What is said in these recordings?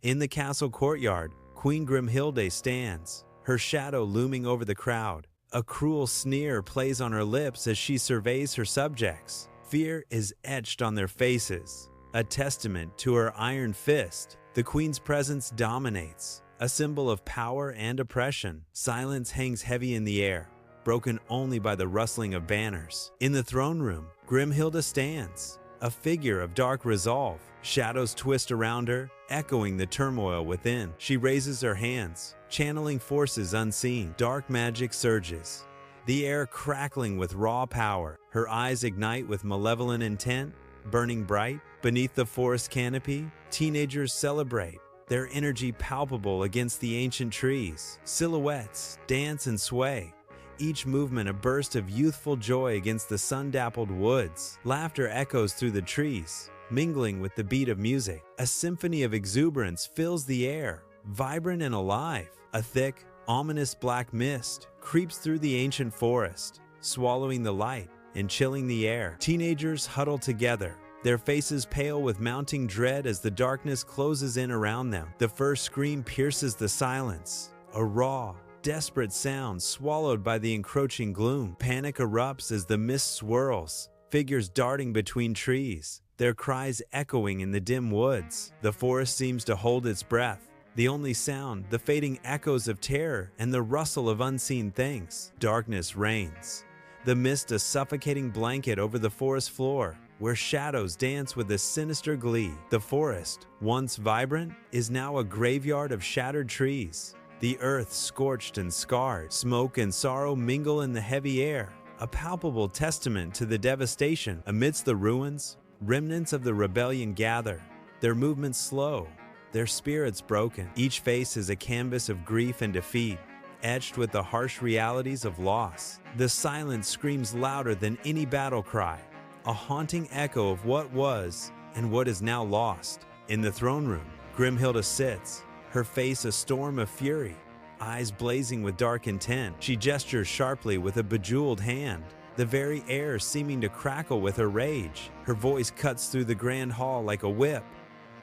In the castle courtyard, Queen Grimhilde stands, her shadow looming over the crowd. A cruel sneer plays on her lips as she surveys her subjects. Fear is etched on their faces, a testament to her iron fist. The queen's presence dominates, a symbol of power and oppression. Silence hangs heavy in the air, broken only by the rustling of banners. In the throne room, Grimhilde stands, a figure of dark resolve. Shadows twist around her, echoing the turmoil within. She raises her hands, channeling forces unseen. Dark magic surges, the air crackling with raw power. Her eyes ignite with malevolent intent, burning bright. Beneath the forest canopy, teenagers celebrate, their energy palpable against the ancient trees. Silhouettes dance and sway, each movement a burst of youthful joy against the sun-dappled woods. Laughter echoes through the trees, mingling with the beat of music. A symphony of exuberance fills the air, vibrant and alive. A thick, ominous black mist creeps through the ancient forest, swallowing the light and chilling the air. Teenagers huddle together, their faces pale with mounting dread as the darkness closes in around them. The first scream pierces the silence, a raw, desperate sound swallowed by the encroaching gloom. Panic erupts as the mist swirls, figures darting between trees, their cries echoing in the dim woods. The forest seems to hold its breath, the only sound, the fading echoes of terror and the rustle of unseen things. Darkness reigns, the mist a suffocating blanket over the forest floor, where shadows dance with a sinister glee. The forest, once vibrant, is now a graveyard of shattered trees. The earth scorched and scarred, smoke and sorrow mingle in the heavy air, a palpable testament to the devastation. Amidst the ruins, remnants of the rebellion gather, their movements slow, their spirits broken. Each face is a canvas of grief and defeat, etched with the harsh realities of loss. The silence screams louder than any battle cry, a haunting echo of what was and what is now lost. In the throne room, Grimhilde sits, her face a storm of fury, eyes blazing with dark intent. She gestures sharply with a bejeweled hand, the very air seeming to crackle with her rage. Her voice cuts through the grand hall like a whip.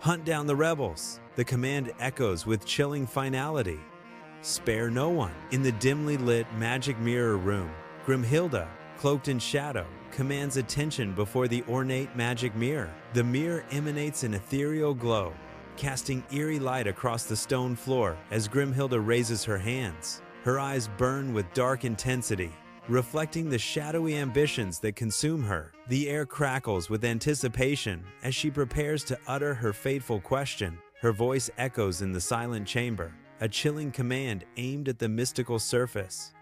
Hunt down the rebels. The command echoes with chilling finality. Spare no one. In the dimly lit magic mirror room, Grimhilde, cloaked in shadow, commands attention before the ornate magic mirror. The mirror emanates an ethereal glow, casting eerie light across the stone floor. As Grimhilde raises her hands, her eyes burn with dark intensity, reflecting the shadowy ambitions that consume her. The air crackles with anticipation as she prepares to utter her fateful question. Her voice echoes in the silent chamber, a chilling command aimed at the mystical surface.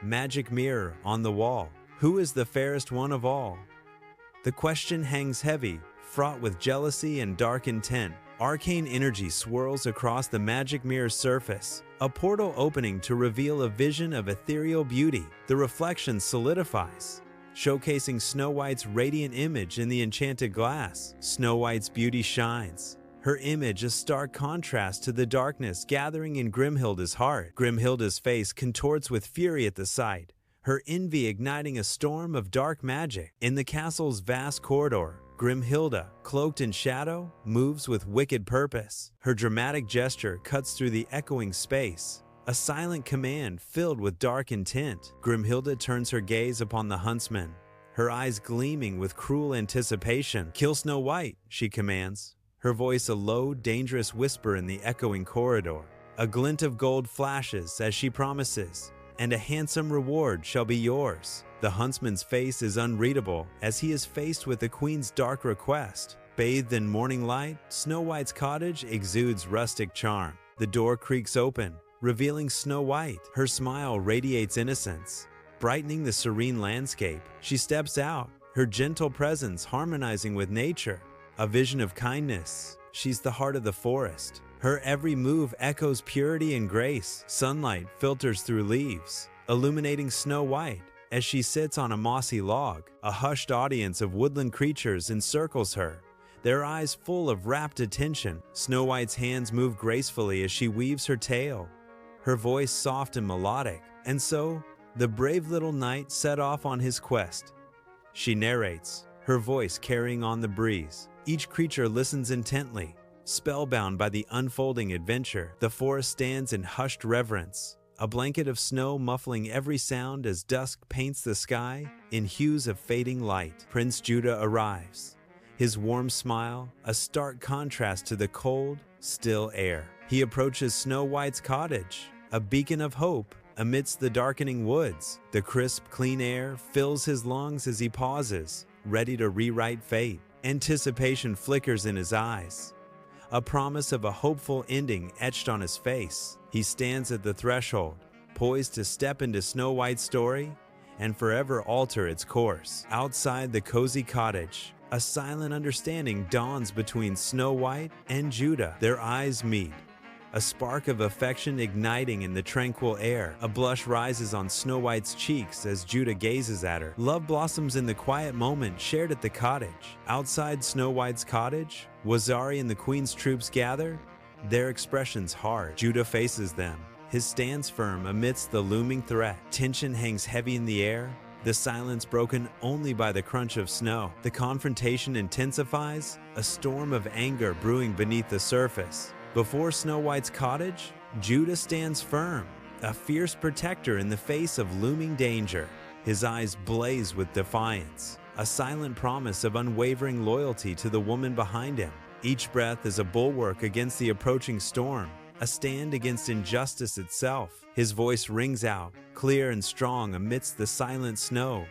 Magic mirror on the wall, who is the fairest one of all? The question hangs heavy, fraught with jealousy and dark intent. Arcane energy swirls across the magic mirror's surface, a portal opening to reveal a vision of ethereal beauty. The reflection solidifies, showcasing Snow White's radiant image in the enchanted glass. Snow White's beauty shines, her image a stark contrast to the darkness gathering in Grimhilde's heart. Grimhilde's face contorts with fury at the sight, her envy igniting a storm of dark magic. In the castle's vast corridor, Grimhilde, cloaked in shadow, moves with wicked purpose. Her dramatic gesture cuts through the echoing space, a silent command filled with dark intent. Grimhilde turns her gaze upon the huntsman, her eyes gleaming with cruel anticipation. Kill Snow White, she commands, her voice a low, dangerous whisper in the echoing corridor. A glint of gold flashes as she promises, and a handsome reward shall be yours. The huntsman's face is unreadable as he is faced with the queen's dark request. Bathed in morning light, Snow White's cottage exudes rustic charm. The door creaks open, revealing Snow White. Her smile radiates innocence, brightening the serene landscape. She steps out, her gentle presence harmonizing with nature. A vision of kindness, she's the heart of the forest. Her every move echoes purity and grace. Sunlight filters through leaves, illuminating Snow White as she sits on a mossy log. A hushed audience of woodland creatures encircles her, their eyes full of rapt attention. Snow White's hands move gracefully as she weaves her tale, her voice soft and melodic. And so, the brave little knight set off on his quest. She narrates, her voice carrying on the breeze. Each creature listens intently, Spellbound by the unfolding adventure, the forest stands in hushed reverence, a blanket of snow muffling every sound as dusk paints the sky in hues of fading light. Prince Judah arrives, his warm smile a stark contrast to the cold, still air. He approaches Snow White's cottage, a beacon of hope amidst the darkening woods. The crisp, clean air fills his lungs as he pauses, ready to rewrite fate. Anticipation flickers in his eyes, a promise of a hopeful ending etched on his face. He stands at the threshold, poised to step into Snow White's story and forever alter its course. Outside the cozy cottage, a silent understanding dawns between Snow White and Judah. Their eyes meet, a spark of affection igniting in the tranquil air. A blush rises on Snow White's cheeks as Judah gazes at her. Love blossoms in the quiet moment shared at the cottage. Outside Snow White's cottage, Wazari and the Queen's troops gather, their expressions hard. Judah faces them, his stance firm amidst the looming threat. Tension hangs heavy in the air, the silence broken only by the crunch of snow. The confrontation intensifies, a storm of anger brewing beneath the surface. Before Snow White's cottage, Judah stands firm, a fierce protector in the face of looming danger. His eyes blaze with defiance, a silent promise of unwavering loyalty to the woman behind him. Each breath is a bulwark against the approaching storm, a stand against injustice itself. His voice rings out, clear and strong amidst the silent snow.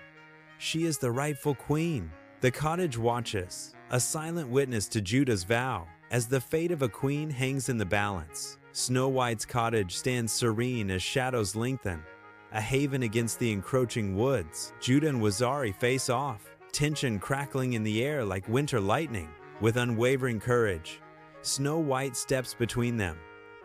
She is the rightful queen. The cottage watches, a silent witness to Judah's vow. As the fate of a queen hangs in the balance, Snow White's cottage stands serene as shadows lengthen, a haven against the encroaching woods. Judah and Wazari face off, tension crackling in the air like winter lightning. With unwavering courage, Snow White steps between them,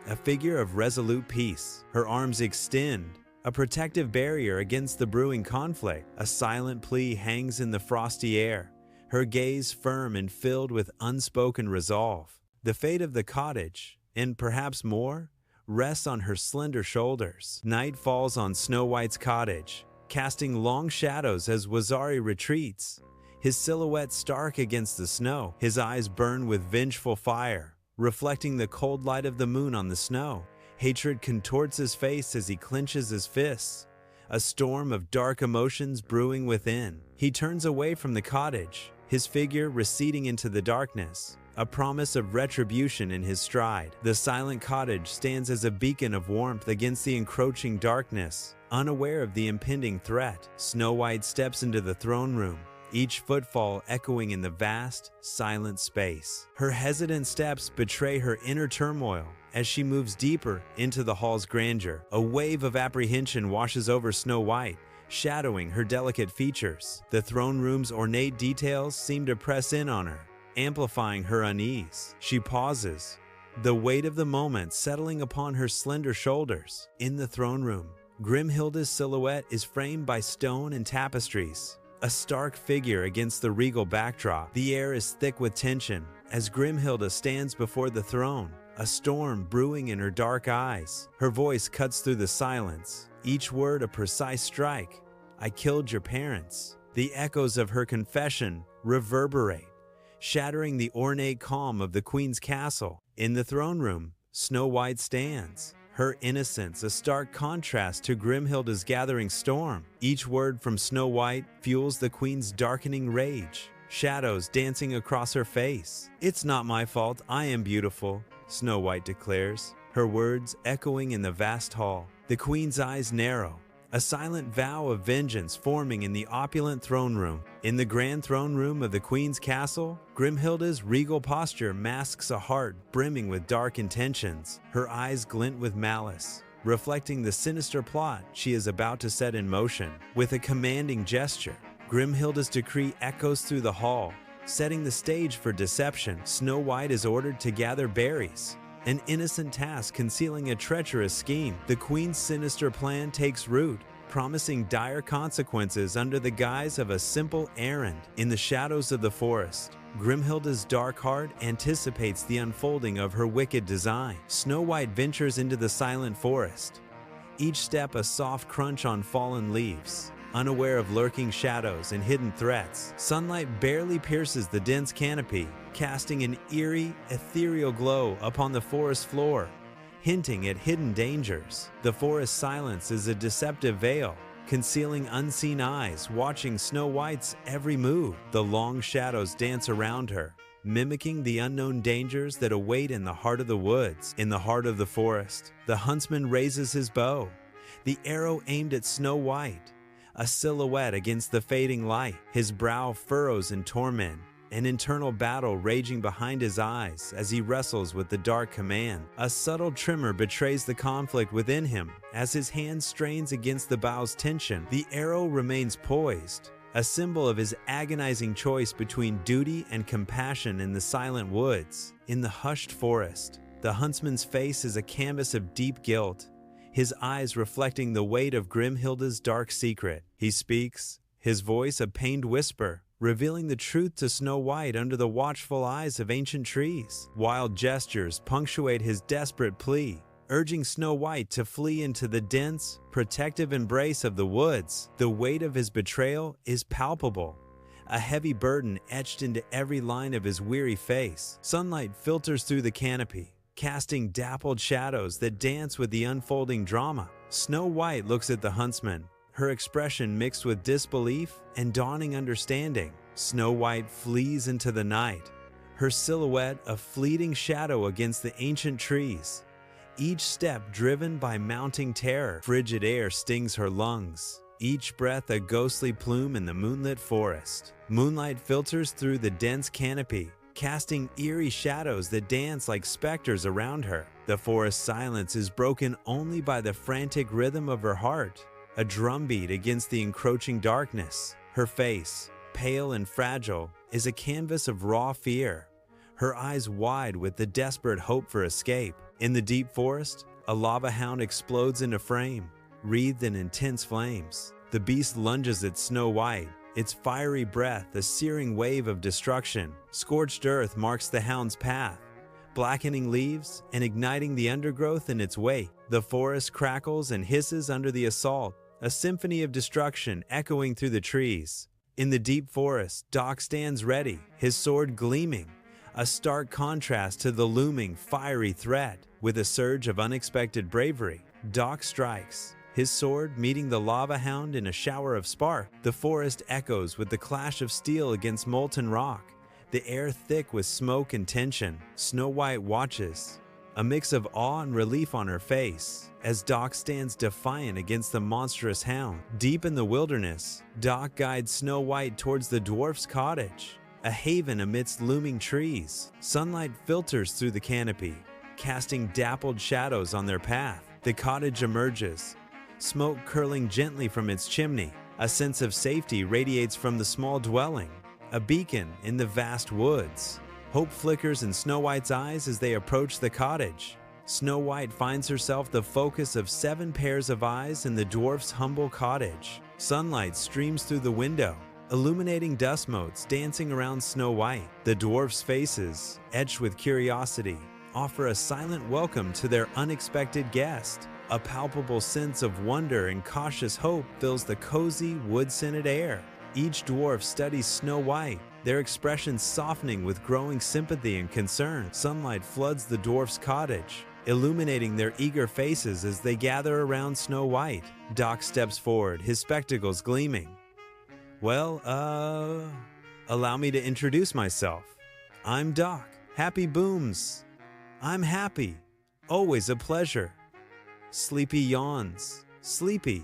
a figure of resolute peace. Her arms extend, a protective barrier against the brewing conflict. A silent plea hangs in the frosty air, her gaze firm and filled with unspoken resolve. The fate of the cottage, and perhaps more, rests on her slender shoulders. Night falls on Snow White's cottage, casting long shadows as Wazari retreats, his silhouette stark against the snow. His eyes burn with vengeful fire, reflecting the cold light of the moon on the snow. Hatred contorts his face as he clenches his fists, a storm of dark emotions brewing within. He turns away from the cottage, his figure receding into the darkness, a promise of retribution in his stride. The silent cottage stands as a beacon of warmth against the encroaching darkness, unaware of the impending threat. Snow White steps into the throne room, each footfall echoing in the vast, silent space. Her hesitant steps betray her inner turmoil as she moves deeper into the hall's grandeur. A wave of apprehension washes over Snow White, shadowing her delicate features. The throne room's ornate details seem to press in on her, amplifying her unease. She pauses, the weight of the moment settling upon her slender shoulders. In the throne room, Grimhilda's silhouette is framed by stone and tapestries, a stark figure against the regal backdrop. The air is thick with tension as Grimhilda stands before the throne, a storm brewing in her dark eyes. Her voice cuts through the silence, each word a precise strike. "I killed your parents." The echoes of her confession reverberate, shattering the ornate calm of the queen's castle. In the throne room, Snow White stands, her innocence a stark contrast to Grimhilda's gathering storm. Each word from Snow White fuels the queen's darkening rage, shadows dancing across her face. "It's not my fault, I am beautiful," Snow White declares, her words echoing in the vast hall. The queen's eyes narrow, a silent vow of vengeance forming in the opulent throne room. In the grand throne room of the queen's castle, Grimhilda's regal posture masks a heart brimming with dark intentions. Her eyes glint with malice, reflecting the sinister plot she is about to set in motion. With a commanding gesture, Grimhilda's decree echoes through the hall, setting the stage for deception. Snow White is ordered to gather berries, an innocent task concealing a treacherous scheme. The queen's sinister plan takes root, promising dire consequences under the guise of a simple errand. In the shadows of the forest, Grimhilda's dark heart anticipates the unfolding of her wicked design. Snow White ventures into the silent forest, each step a soft crunch on fallen leaves, unaware of lurking shadows and hidden threats. Sunlight barely pierces the dense canopy, casting an eerie, ethereal glow upon the forest floor, hinting at hidden dangers. The forest silence is a deceptive veil, concealing unseen eyes watching Snow White's every move. The long shadows dance around her, mimicking the unknown dangers that await in the heart of the woods. In the heart of the forest, the huntsman raises his bow, the arrow aimed at Snow White, a silhouette against the fading light. His brow furrows in torment, an internal battle raging behind his eyes as he wrestles with the dark command. A subtle tremor betrays the conflict within him as his hand strains against the bow's tension. The arrow remains poised, a symbol of his agonizing choice between duty and compassion in the silent woods. In the hushed forest, the huntsman's face is a canvas of deep guilt, his eyes reflecting the weight of Grimhilda's dark secret. He speaks, his voice a pained whisper, revealing the truth to Snow White under the watchful eyes of ancient trees. Wild gestures punctuate his desperate plea, urging Snow White to flee into the dense, protective embrace of the woods. The weight of his betrayal is palpable, a heavy burden etched into every line of his weary face. Sunlight filters through the canopy, casting dappled shadows that dance with the unfolding drama. Snow White looks at the huntsman, her expression mixed with disbelief and dawning understanding. Snow White flees into the night, her silhouette a fleeting shadow against the ancient trees, each step driven by mounting terror. Frigid air stings her lungs, each breath a ghostly plume in the moonlit forest. Moonlight filters through the dense canopy, casting eerie shadows that dance like specters around her. The forest silence is broken only by the frantic rhythm of her heart, a drumbeat against the encroaching darkness. Her face, pale and fragile, is a canvas of raw fear, her eyes wide with the desperate hope for escape. In the deep forest, a lava hound explodes into flame, wreathed in intense flames. The beast lunges at Snow White, its fiery breath a searing wave of destruction. Scorched earth marks the hound's path, blackening leaves and igniting the undergrowth in its wake. The forest crackles and hisses under the assault, a symphony of destruction echoing through the trees. In the deep forest, Doc stands ready, his sword gleaming, a stark contrast to the looming, fiery threat. With a surge of unexpected bravery, Doc strikes, his sword meeting the lava hound in a shower of spark. The forest echoes with the clash of steel against molten rock, the air thick with smoke and tension. Snow White watches, a mix of awe and relief on her face, as Doc stands defiant against the monstrous hound. Deep in the wilderness, Doc guides Snow White towards the dwarf's cottage, a haven amidst looming trees. Sunlight filters through the canopy, casting dappled shadows on their path. The cottage emerges, smoke curling gently from its chimney. A sense of safety radiates from the small dwelling, a beacon in the vast woods. Hope flickers in Snow White's eyes as they approach the cottage. Snow White finds herself the focus of 7 pairs of eyes in the dwarf's humble cottage. Sunlight streams through the window, illuminating dust motes dancing around Snow White. The dwarf's faces, etched with curiosity, offer a silent welcome to their unexpected guest. A palpable sense of wonder and cautious hope fills the cozy, wood-scented air. Each dwarf studies Snow White, their expressions softening with growing sympathy and concern. Sunlight floods the dwarf's cottage, illuminating their eager faces as they gather around Snow White. Doc steps forward, his spectacles gleaming. Well, allow me to introduce myself. I'm Doc. Happy Booms. I'm happy. Always a pleasure. Sleepy yawns. Sleepy.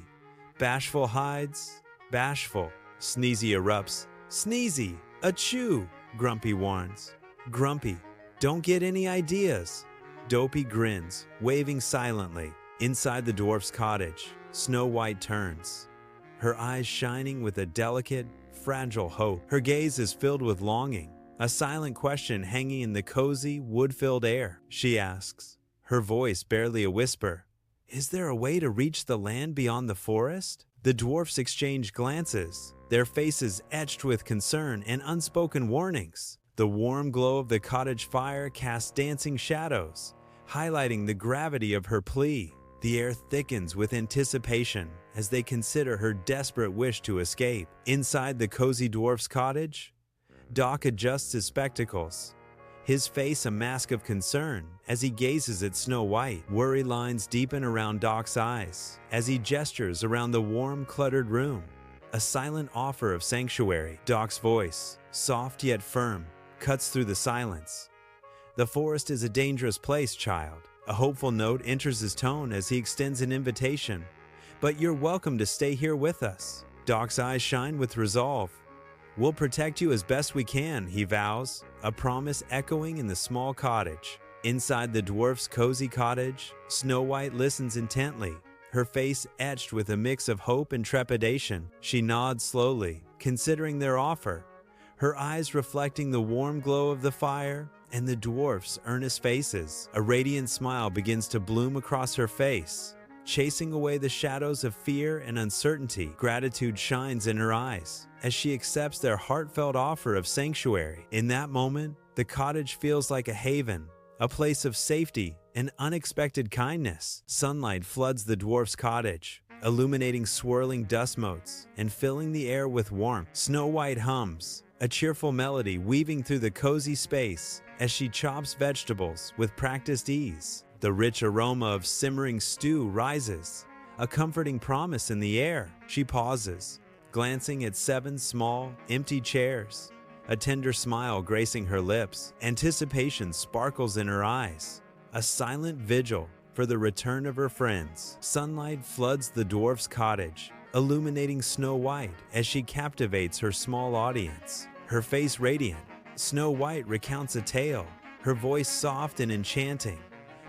Bashful hides. Bashful. Sneezy erupts. Sneezy. Achoo. Grumpy warns. Grumpy. Don't get any ideas. Dopey grins, waving silently. Inside the dwarf's cottage, Snow White turns, her eyes shining with a delicate, fragile hope. Her gaze is filled with longing, a silent question hanging in the cozy, wood-filled air. She asks, her voice barely a whisper, "Is there a way to reach the land beyond the forest?" The dwarfs exchange glances, their faces etched with concern and unspoken warnings. The warm glow of the cottage fire casts dancing shadows, highlighting the gravity of her plea. The air thickens with anticipation as they consider her desperate wish to escape. Inside the cozy dwarf's cottage, Doc adjusts his spectacles, his face a mask of concern as he gazes at Snow White. Worry lines deepen around Doc's eyes as he gestures around the warm, cluttered room. A silent offer of sanctuary. Doc's voice, soft yet firm, cuts through the silence. The forest is a dangerous place, child. A hopeful note enters his tone as he extends an invitation. But you're welcome to stay here with us. Doc's eyes shine with resolve. We'll protect you as best we can, he vows, a promise echoing in the small cottage. Inside the dwarf's cozy cottage, Snow White listens intently, her face etched with a mix of hope and trepidation. She nods slowly, considering their offer, her eyes reflecting the warm glow of the fire and the dwarf's earnest faces. A radiant smile begins to bloom across her face, chasing away the shadows of fear and uncertainty. Gratitude shines in her eyes as she accepts their heartfelt offer of sanctuary. In that moment, the cottage feels like a haven, a place of safety and unexpected kindness. Sunlight floods the dwarf's cottage, illuminating swirling dust motes and filling the air with warmth. Snow White hums, a cheerful melody weaving through the cozy space as she chops vegetables with practiced ease. The rich aroma of simmering stew rises, a comforting promise in the air. She pauses, glancing at 7 small, empty chairs, a tender smile gracing her lips. Anticipation sparkles in her eyes, a silent vigil for the return of her friends. Sunlight floods the dwarf's cottage, illuminating Snow White as she captivates her small audience. Her face radiant, Snow White recounts a tale, her voice soft and enchanting,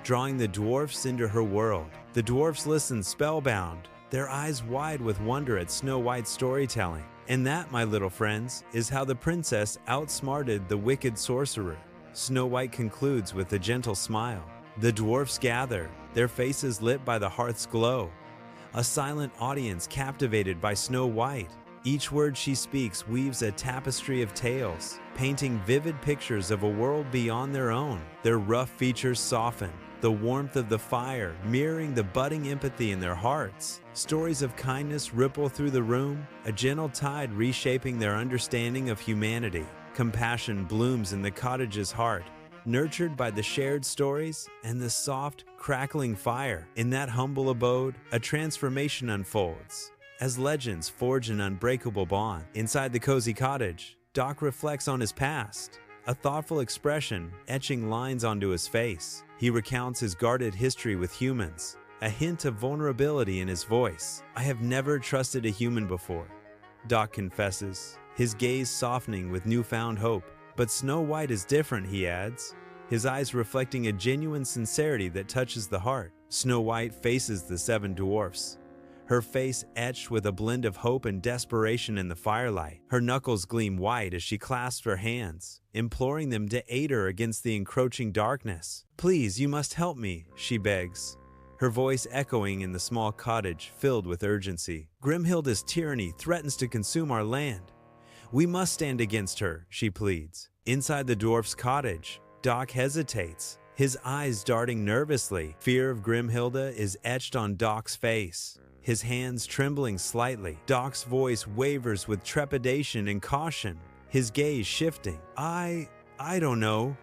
drawing the dwarfs into her world. The dwarfs listen spellbound, their eyes wide with wonder at Snow White's storytelling. And that, my little friends, is how the princess outsmarted the wicked sorcerer. Snow White concludes with a gentle smile. The dwarfs gather, their faces lit by the hearth's glow, a silent audience captivated by Snow White. Each word she speaks weaves a tapestry of tales, painting vivid pictures of a world beyond their own. Their rough features soften, the warmth of the fire mirroring the budding empathy in their hearts. Stories of kindness ripple through the room, a gentle tide reshaping their understanding of humanity. Compassion blooms in the cottage's heart, nurtured by the shared stories and the soft, crackling fire. In that humble abode, a transformation unfolds, as legends forge an unbreakable bond. Inside the cozy cottage, Doc reflects on his past, a thoughtful expression etching lines onto his face. He recounts his guarded history with humans, a hint of vulnerability in his voice. I have never trusted a human before, Doc confesses, his gaze softening with newfound hope. But Snow White is different, he adds, his eyes reflecting a genuine sincerity that touches the heart. Snow White faces the 7 dwarfs, her face etched with a blend of hope and desperation in the firelight. Her knuckles gleam white as she clasps her hands, imploring them to aid her against the encroaching darkness. Please, you must help me, she begs, her voice echoing in the small cottage filled with urgency. Grimhilda's tyranny threatens to consume our land. We must stand against her, she pleads. Inside the dwarf's cottage, Doc hesitates, his eyes darting nervously. Fear of Grimhilda is etched on Doc's face, his hands trembling slightly. Doc's voice wavers with trepidation and caution, his gaze shifting. I don't know,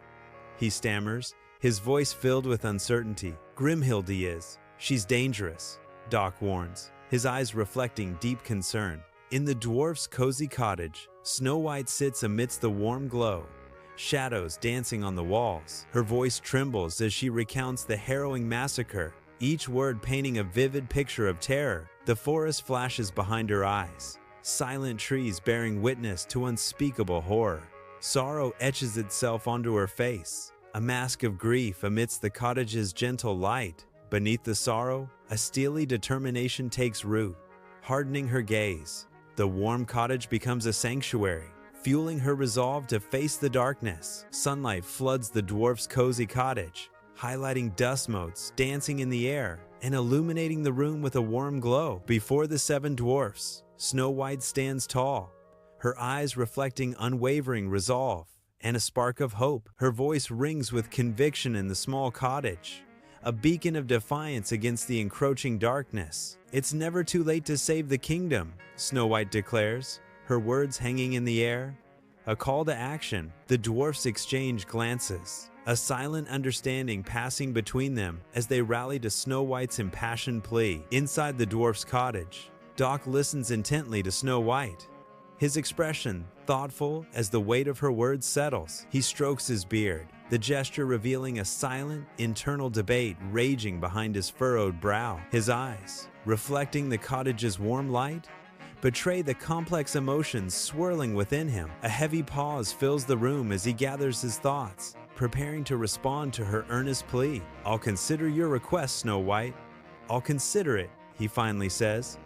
he stammers, his voice filled with uncertainty. Grimhilda is. She's dangerous, Doc warns, his eyes reflecting deep concern. In the dwarf's cozy cottage, Snow White sits amidst the warm glow, shadows dancing on the walls. Her voice trembles as she recounts the harrowing massacre, each word painting a vivid picture of terror. The forest flashes behind her eyes, silent trees bearing witness to unspeakable horror. Sorrow etches itself onto her face, a mask of grief amidst the cottage's gentle light. Beneath the sorrow, a steely determination takes root, hardening her gaze. The warm cottage becomes a sanctuary, fueling her resolve to face the darkness. Sunlight floods the dwarf's cozy cottage, highlighting dust motes dancing in the air and illuminating the room with a warm glow. Before the 7 dwarfs, Snow White stands tall, her eyes reflecting unwavering resolve and a spark of hope. Her voice rings with conviction in the small cottage, a beacon of defiance against the encroaching darkness. "It's never too late to save the kingdom," Snow White declares, her words hanging in the air. A call to action. The dwarfs exchange glances, a silent understanding passing between them as they rally to Snow White's impassioned plea. Inside the dwarf's cottage, Doc listens intently to Snow White, his expression thoughtful as the weight of her words settles. He strokes his beard, the gesture revealing a silent, internal debate raging behind his furrowed brow. His eyes, reflecting the cottage's warm light, betray the complex emotions swirling within him. A heavy pause fills the room as he gathers his thoughts, preparing to respond to her earnest plea. "I'll consider your request, Snow White. I'll consider it," he finally says,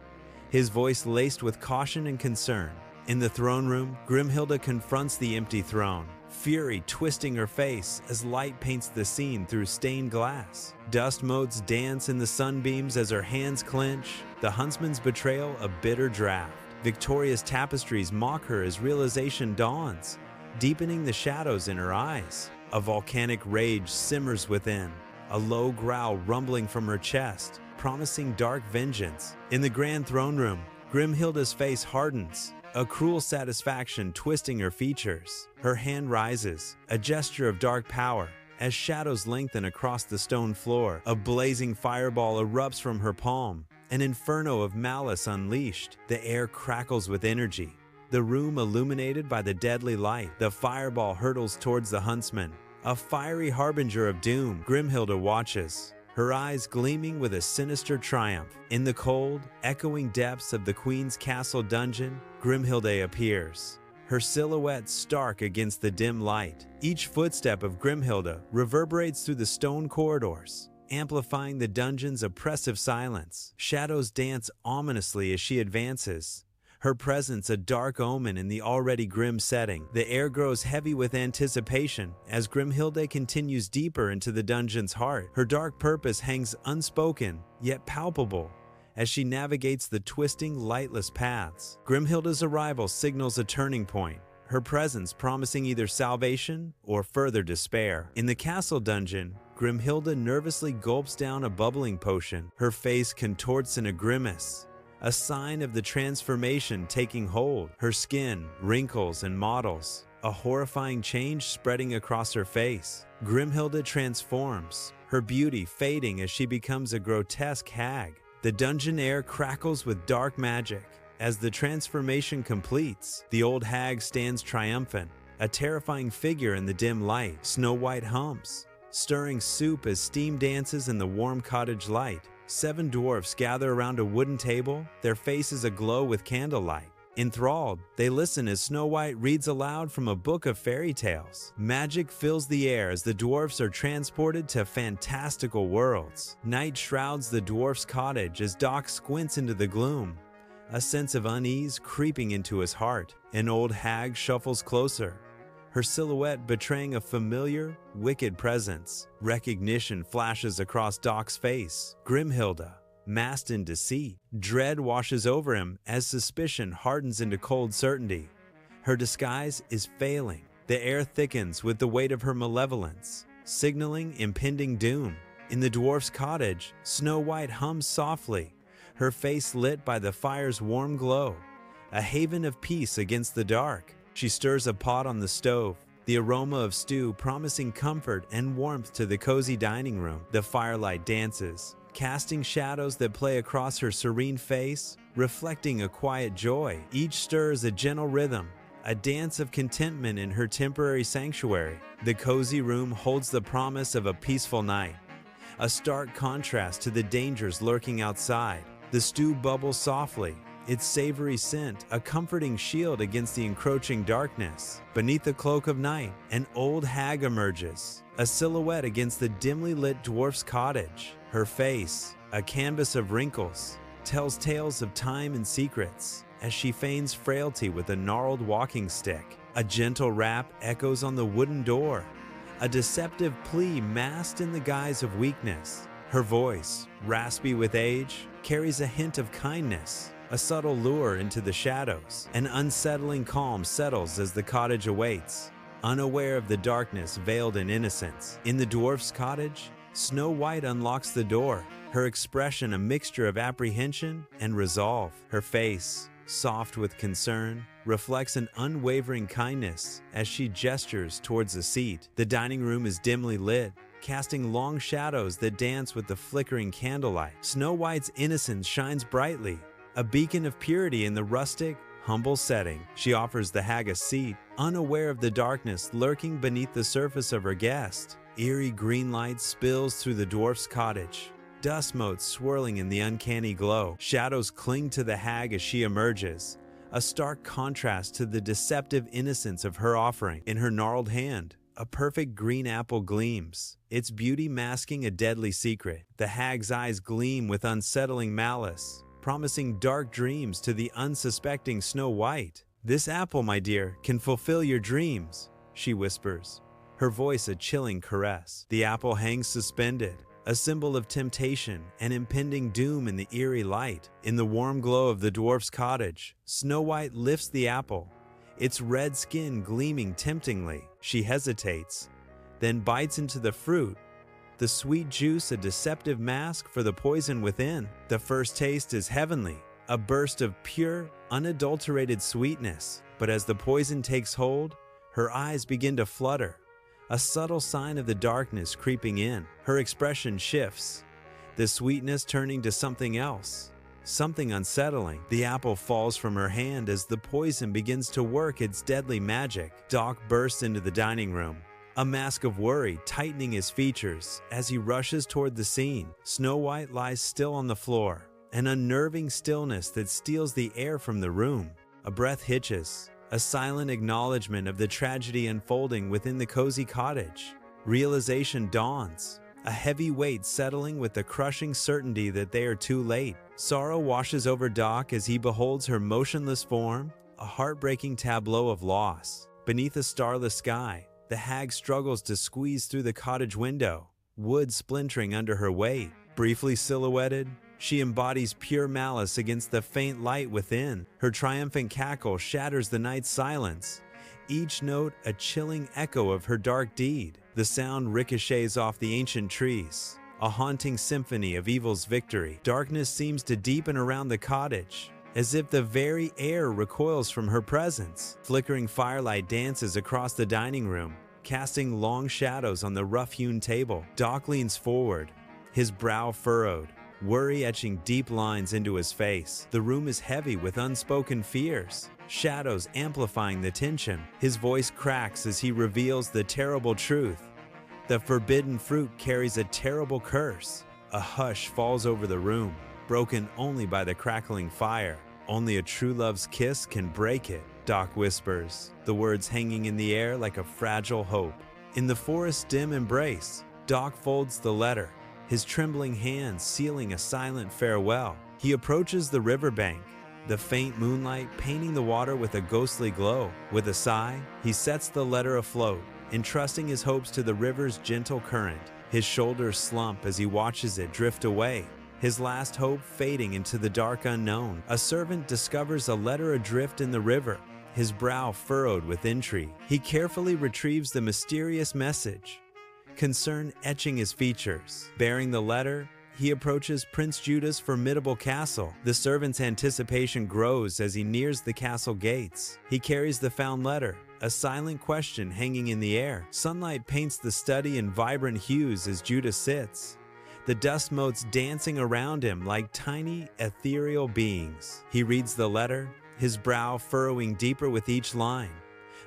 his voice laced with caution and concern. In the throne room, Grimhilda confronts the empty throne, fury twisting her face as light paints the scene through stained glass. Dust motes dance in the sunbeams as her hands clench, the huntsman's betrayal a bitter draught. Victoria's tapestries mock her as realization dawns, deepening the shadows in her eyes. A volcanic rage simmers within, a low growl rumbling from her chest, promising dark vengeance. In the grand throne room, Grimhilda's face hardens, a cruel satisfaction twisting her features. Her hand rises, a gesture of dark power, as shadows lengthen across the stone floor. A blazing fireball erupts from her palm, an inferno of malice unleashed. The air crackles with energy, the room illuminated by the deadly light. The fireball hurtles towards the huntsman, a fiery harbinger of doom. Grimhilda watches, her eyes gleaming with a sinister triumph. In the cold, echoing depths of the Queen's castle dungeon, Grimhilda appears, her silhouette stark against the dim light. Each footstep of Grimhilda reverberates through the stone corridors, amplifying the dungeon's oppressive silence. Shadows dance ominously as she advances, her presence a dark omen in the already grim setting. The air grows heavy with anticipation as Grimhilda continues deeper into the dungeon's heart. Her dark purpose hangs unspoken, yet palpable, as she navigates the twisting, lightless paths. Grimhilda's arrival signals a turning point, her presence promising either salvation or further despair. In the castle dungeon, Grimhilda nervously gulps down a bubbling potion, her face contorts in a grimace, a sign of the transformation taking hold. Her skin wrinkles and mottles, a horrifying change spreading across her face. Grimhilda transforms, her beauty fading as she becomes a grotesque hag. The dungeon air crackles with dark magic. As the transformation completes, the old hag stands triumphant, a terrifying figure in the dim light. Snow White hums, stirring soup as steam dances in the warm cottage light. 7 dwarfs gather around a wooden table, their faces aglow with candlelight. Enthralled, they listen as Snow White reads aloud from a book of fairy tales. Magic fills the air as the dwarfs are transported to fantastical worlds. Night shrouds the dwarf's cottage as Doc squints into the gloom, a sense of unease creeping into his heart. An old hag shuffles closer, her silhouette betraying a familiar, wicked presence. Recognition flashes across Doc's face. Grimhilda, masked in deceit. Dread washes over him as suspicion hardens into cold certainty. Her disguise is failing. The air thickens with the weight of her malevolence, signaling impending doom. In the dwarf's cottage, Snow White hums softly, her face lit by the fire's warm glow, a haven of peace against the dark. She stirs a pot on the stove, the aroma of stew promising comfort and warmth to the cozy dining room. The firelight dances, casting shadows that play across her serene face, reflecting a quiet joy. Each stirs a gentle rhythm, a dance of contentment in her temporary sanctuary. The cozy room holds the promise of a peaceful night, a stark contrast to the dangers lurking outside. The stew bubbles softly, its savory scent a comforting shield against the encroaching darkness. Beneath the cloak of night, an old hag emerges, a silhouette against the dimly lit dwarf's cottage. Her face, a canvas of wrinkles, tells tales of time and secrets as she feigns frailty with a gnarled walking stick. A gentle rap echoes on the wooden door, a deceptive plea masked in the guise of weakness. Her voice, raspy with age, carries a hint of kindness, a subtle lure into the shadows. An unsettling calm settles as the cottage awaits, unaware of the darkness veiled in innocence. In the dwarf's cottage, Snow White unlocks the door, her expression a mixture of apprehension and resolve. Her face, soft with concern, reflects an unwavering kindness as she gestures towards a seat. The dining room is dimly lit, casting long shadows that dance with the flickering candlelight. Snow White's innocence shines brightly, a beacon of purity in the rustic, humble setting. She offers the hag a seat, unaware of the darkness lurking beneath the surface of her guest. Eerie green light spills through the dwarf's cottage, dust motes swirling in the uncanny glow. Shadows cling to the hag as she emerges, a stark contrast to the deceptive innocence of her offering. In her gnarled hand, a perfect green apple gleams, its beauty masking a deadly secret. The hag's eyes gleam with unsettling malice, promising dark dreams to the unsuspecting Snow White. "This apple, my dear, can fulfill your dreams," she whispers, her voice a chilling caress. The apple hangs suspended, a symbol of temptation and impending doom in the eerie light. In the warm glow of the dwarf's cottage, Snow White lifts the apple, its red skin gleaming temptingly. She hesitates, then bites into the fruit, the sweet juice a deceptive mask for the poison within. The first taste is heavenly, a burst of pure, unadulterated sweetness. But as the poison takes hold, her eyes begin to flutter, a subtle sign of the darkness creeping in. Her expression shifts, the sweetness turning to something else, something unsettling. The apple falls from her hand as the poison begins to work its deadly magic. Doc bursts into the dining room, a mask of worry tightening his features as he rushes toward the scene. Snow White lies still on the floor, an unnerving stillness that steals the air from the room. A breath hitches, a silent acknowledgement of the tragedy unfolding within the cozy cottage. Realization dawns, a heavy weight settling with the crushing certainty that they are too late. Sorrow washes over Doc as he beholds her motionless form, a heartbreaking tableau of loss. Beneath a starless sky, the hag struggles to squeeze through the cottage window, wood splintering under her weight. Briefly silhouetted, she embodies pure malice against the faint light within. Her triumphant cackle shatters the night's silence, each note a chilling echo of her dark deed. The sound ricochets off the ancient trees, a haunting symphony of evil's victory. Darkness seems to deepen around the cottage, as if the very air recoils from her presence. Flickering firelight dances across the dining room, casting long shadows on the rough-hewn table. Doc leans forward, his brow furrowed, worry etching deep lines into his face. The room is heavy with unspoken fears, shadows amplifying the tension. His voice cracks as he reveals the terrible truth. The forbidden fruit carries a terrible curse. A hush falls over the room, broken only by the crackling fire. "Only a true love's kiss can break it," Doc whispers, the words hanging in the air like a fragile hope. In the forest's dim embrace, Doc folds the letter, his trembling hands sealing a silent farewell. He approaches the riverbank, the faint moonlight painting the water with a ghostly glow. With a sigh, he sets the letter afloat, entrusting his hopes to the river's gentle current. His shoulders slump as he watches it drift away, his last hope fading into the dark unknown. A servant discovers a letter adrift in the river, his brow furrowed with intrigue. He carefully retrieves the mysterious message, concern etching his features. Bearing the letter, he approaches Prince Judah's formidable castle. The servant's anticipation grows as he nears the castle gates. He carries the found letter, a silent question hanging in the air. Sunlight paints the study in vibrant hues as Judah sits, the dust motes dancing around him like tiny, ethereal beings. He reads the letter, his brow furrowing deeper with each line,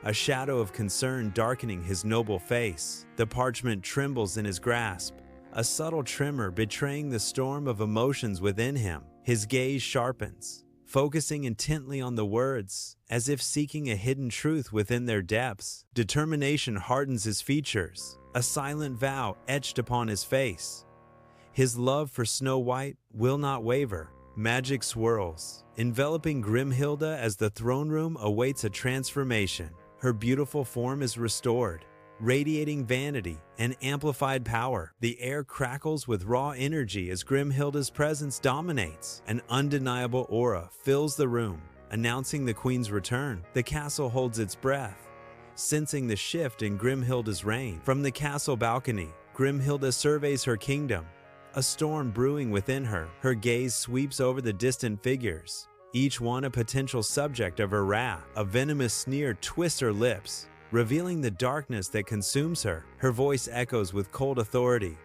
a shadow of concern darkening his noble face. The parchment trembles in his grasp, a subtle tremor betraying the storm of emotions within him. His gaze sharpens, focusing intently on the words, as if seeking a hidden truth within their depths. Determination hardens his features, a silent vow etched upon his face. His love for Snow White will not waver. Magic swirls, enveloping Grimhilda as the throne room awaits a transformation. Her beautiful form is restored, radiating vanity and amplified power. The air crackles with raw energy as Grimhilda's presence dominates. An undeniable aura fills the room, announcing the queen's return. The castle holds its breath, sensing the shift in Grimhilda's reign. From the castle balcony, Grimhilda surveys her kingdom, a storm brewing within her. Her gaze sweeps over the distant figures, each one a potential subject of her wrath. A venomous sneer twists her lips, revealing the darkness that consumes her. Her voice echoes with cold authority.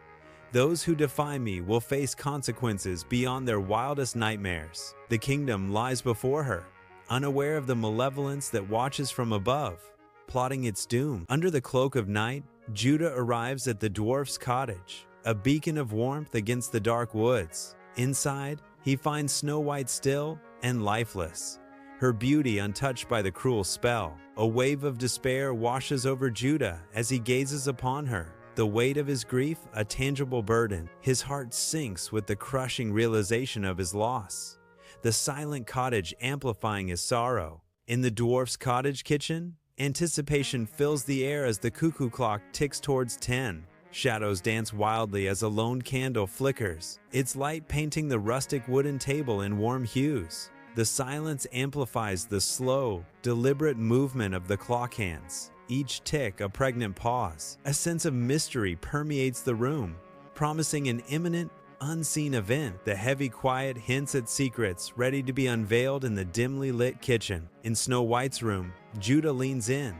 Those who defy me will face consequences beyond their wildest nightmares. The kingdom lies before her, unaware of the malevolence that watches from above, plotting its doom. Under the cloak of night, Judah arrives at the dwarf's cottage, a beacon of warmth against the dark woods. Inside, he finds Snow White still and lifeless, her beauty untouched by the cruel spell. A wave of despair washes over Judah as he gazes upon her, the weight of his grief a tangible burden. His heart sinks with the crushing realization of his loss, the silent cottage amplifying his sorrow. In the dwarf's cottage kitchen, anticipation fills the air as the cuckoo clock ticks towards 10. Shadows dance wildly as a lone candle flickers, its light painting the rustic wooden table in warm hues. The silence amplifies the slow, deliberate movement of the clock hands, each tick a pregnant pause. A sense of mystery permeates the room, promising an imminent, unseen event. The heavy quiet hints at secrets ready to be unveiled in the dimly lit kitchen. In Snow White's room, Judah leans in,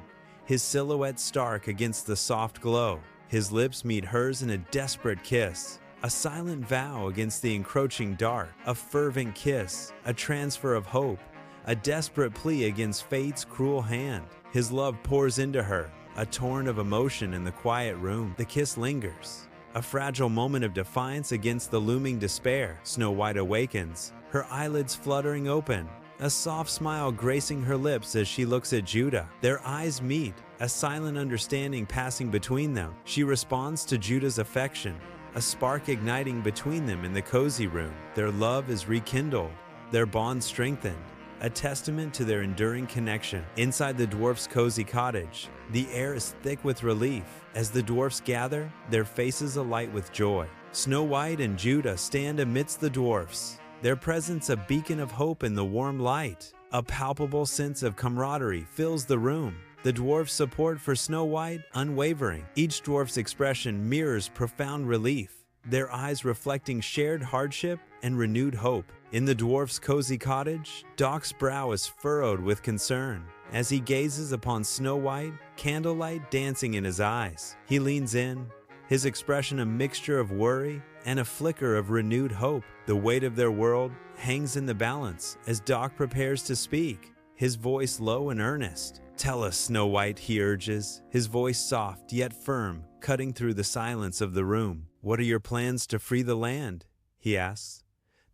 his silhouette stark against the soft glow. His lips meet hers in a desperate kiss, a silent vow against the encroaching dark, a fervent kiss, a transfer of hope, a desperate plea against fate's cruel hand. His love pours into her, a torrent of emotion in the quiet room. The kiss lingers, a fragile moment of defiance against the looming despair. Snow White awakens, her eyelids fluttering open, a soft smile gracing her lips as she looks at Judah. Their eyes meet, a silent understanding passing between them. She responds to Judah's affection, a spark igniting between them in the cozy room. Their love is rekindled, their bond strengthened, a testament to their enduring connection. Inside the dwarf's cozy cottage, the air is thick with relief. As the dwarfs gather, their faces alight with joy. Snow White and Judah stand amidst the dwarfs, their presence a beacon of hope in the warm light. A palpable sense of camaraderie fills the room, the dwarf's support for Snow White unwavering. Each dwarf's expression mirrors profound relief, their eyes reflecting shared hardship and renewed hope. In the dwarf's cozy cottage, Doc's brow is furrowed with concern as he gazes upon Snow White, candlelight dancing in his eyes. He leans in, his expression a mixture of worry and a flicker of renewed hope. The weight of their world hangs in the balance as Doc prepares to speak, his voice low and earnest. "Tell us, Snow White," he urges, his voice soft yet firm, cutting through the silence of the room. "What are your plans to free the land?" he asks,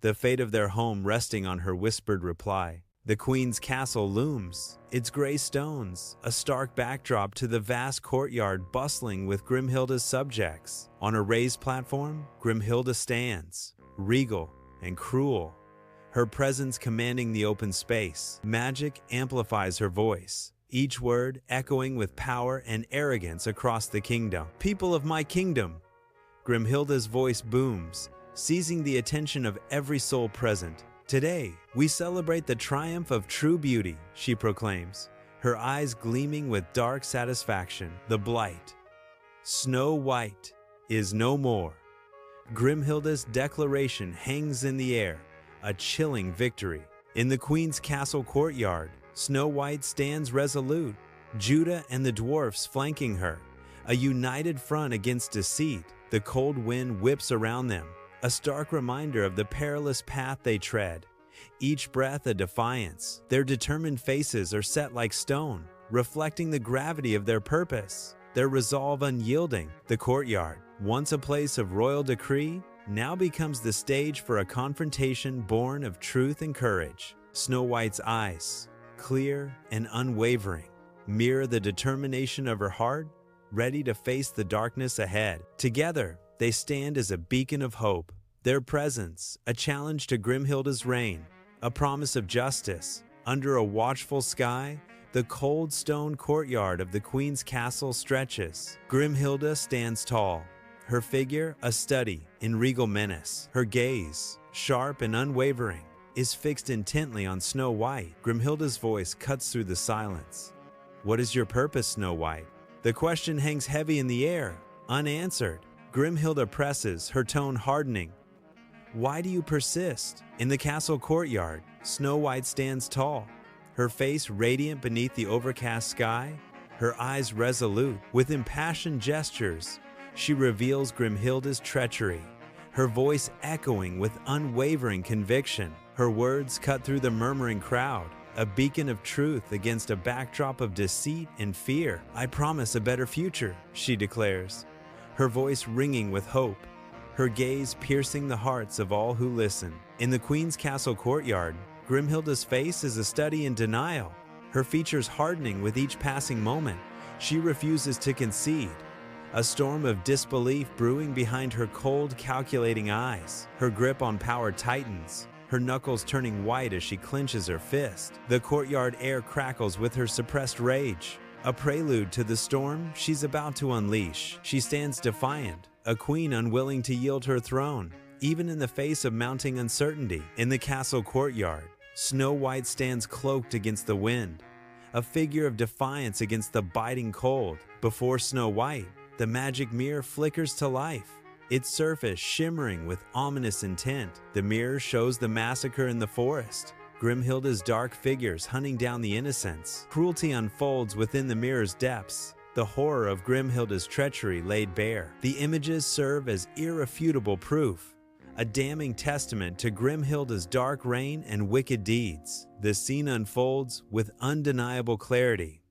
the fate of their home resting on her whispered reply. The Queen's castle looms, its gray stones, a stark backdrop to the vast courtyard bustling with Grimhilda's subjects. On a raised platform, Grimhilda stands, regal and cruel, her presence commanding the open space. Magic amplifies her voice, each word echoing with power and arrogance across the kingdom. "People of my kingdom," Grimhilda's voice booms, seizing the attention of every soul present. "Today, we celebrate the triumph of true beauty," she proclaims, her eyes gleaming with dark satisfaction. "The blight, Snow White, is no more." Grimhilda's declaration hangs in the air, a chilling victory. In the Queen's castle courtyard, Snow White stands resolute, Judah and the dwarfs flanking her, a united front against deceit. The cold wind whips around them, a stark reminder of the perilous path they tread, each breath a defiance. Their determined faces are set like stone, reflecting the gravity of their purpose, their resolve unyielding. The courtyard, once a place of royal decree, now becomes the stage for a confrontation born of truth and courage. Snow White's eyes, clear and unwavering, mirror the determination of her heart, ready to face the darkness ahead. Together, they stand as a beacon of hope, their presence a challenge to Grimhilda's reign, a promise of justice. Under a watchful sky, the cold stone courtyard of the Queen's castle stretches. Grimhilda stands tall, her figure a study in regal menace. Her gaze, sharp and unwavering, is fixed intently on Snow White. Grimhilda's voice cuts through the silence. "What is your purpose, Snow White?" The question hangs heavy in the air, unanswered. Grimhilda presses, her tone hardening. Why do you persist? In the castle courtyard, Snow White stands tall, her face radiant beneath the overcast sky, her eyes resolute. With impassioned gestures, she reveals Grimhilda's treachery, her voice echoing with unwavering conviction. Her words cut through the murmuring crowd, a beacon of truth against a backdrop of deceit and fear. I promise a better future, she declares, her voice ringing with hope, her gaze piercing the hearts of all who listen. In the Queen's castle courtyard, Grimhilda's face is a study in denial, her features hardening with each passing moment. She refuses to concede, a storm of disbelief brewing behind her cold, calculating eyes. Her grip on power tightens, her knuckles turning white as she clenches her fist. The courtyard air crackles with her suppressed rage, a prelude to the storm she's about to unleash. She stands defiant, a queen unwilling to yield her throne, even in the face of mounting uncertainty. In the castle courtyard, Snow White stands cloaked against the wind, a figure of defiance against the biting cold. Before Snow White, the magic mirror flickers to life, its surface shimmering with ominous intent. The mirror shows the massacre in the forest, Grimhilda's dark figures hunting down the innocents. Cruelty unfolds within the mirror's depths, the horror of Grimhilda's treachery laid bare. The images serve as irrefutable proof, a damning testament to Grimhilda's dark reign and wicked deeds. The scene unfolds with undeniable clarity,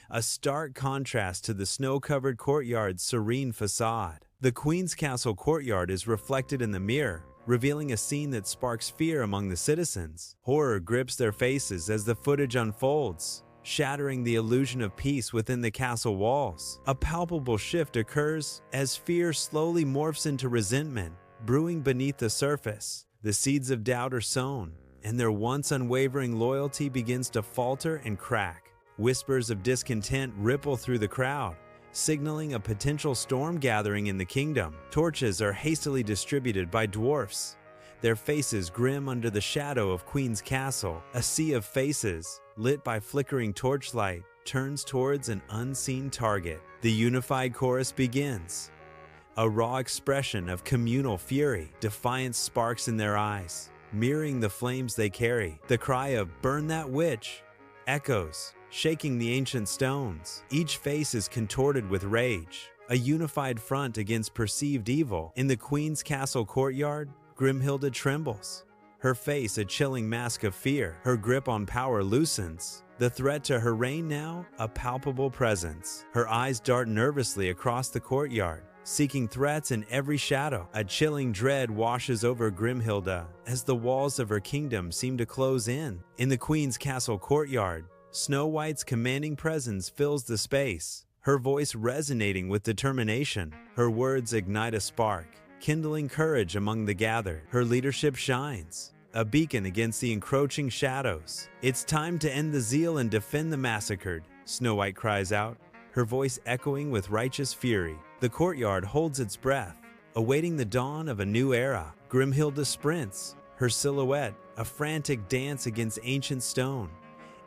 a stark contrast to the snow-covered courtyard's serene facade. The Queen's castle courtyard is reflected in the mirror, revealing a scene that sparks fear among the citizens. Horror grips their faces as the footage unfolds, shattering the illusion of peace within the castle walls. A palpable shift occurs as fear slowly morphs into resentment, brewing beneath the surface. The seeds of doubt are sown, and their once unwavering loyalty begins to falter and crack. Whispers of discontent ripple through the crowd, signaling a potential storm gathering in the kingdom. Torches are hastily distributed by dwarfs, their faces grim under the shadow of Queen's castle. A sea of faces, lit by flickering torchlight, turns towards an unseen target. The unified chorus begins, a raw expression of communal fury. Defiance sparks in their eyes, mirroring the flames they carry. The cry of "Burn that witch" echoes, shaking the ancient stones. Each face is contorted with rage, a unified front against perceived evil. In the Queen's castle courtyard, Grimhilda trembles, her face a chilling mask of fear. Her grip on power loosens, the threat to her reign now a palpable presence. Her eyes dart nervously across the courtyard, seeking threats in every shadow. A chilling dread washes over Grimhilda as the walls of her kingdom seem to close in. In the Queen's castle courtyard, Snow White's commanding presence fills the space, her voice resonating with determination. Her words ignite a spark, kindling courage among the gathered. Her leadership shines, a beacon against the encroaching shadows. "It's time to end the zeal and defend the massacred," Snow White cries out, her voice echoing with righteous fury. The courtyard holds its breath, awaiting the dawn of a new era. Grimhilda sprints, her silhouette a frantic dance against ancient stone,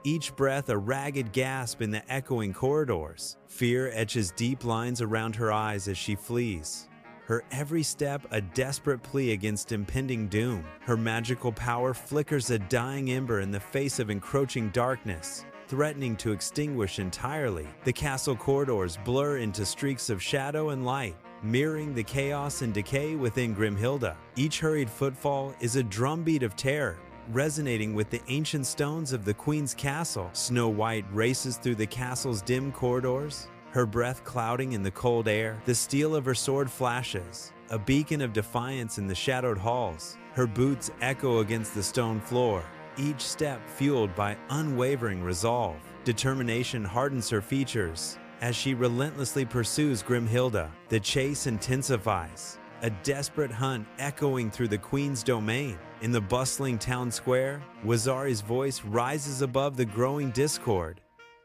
each breath a ragged gasp in the echoing corridors. Fear etches deep lines around her eyes as she flees, her every step a desperate plea against impending doom. Her magical power flickers a dying ember in the face of encroaching darkness, threatening to extinguish entirely. The castle corridors blur into streaks of shadow and light, mirroring the chaos and decay within Grimhilda. Each hurried footfall is a drumbeat of terror, resonating with the ancient stones of the Queen's castle. Snow White races through the castle's dim corridors, her breath clouding in the cold air. The steel of her sword flashes, a beacon of defiance in the shadowed halls. Her boots echo against the stone floor, each step fueled by unwavering resolve. Determination hardens her features as she relentlessly pursues Grimhilda. The chase intensifies, a desperate hunt echoing through the Queen's domain. In the bustling town square, Wazari's voice rises above the growing discord,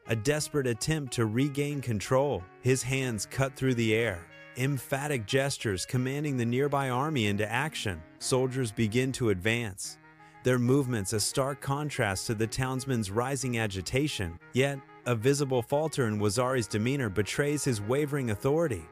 a desperate attempt to regain control. His hands cut through the air, emphatic gestures commanding the nearby army into action. Soldiers begin to advance, their movements a stark contrast to the townsmen's rising agitation. Yet, a visible falter in Wazari's demeanor betrays his wavering authority.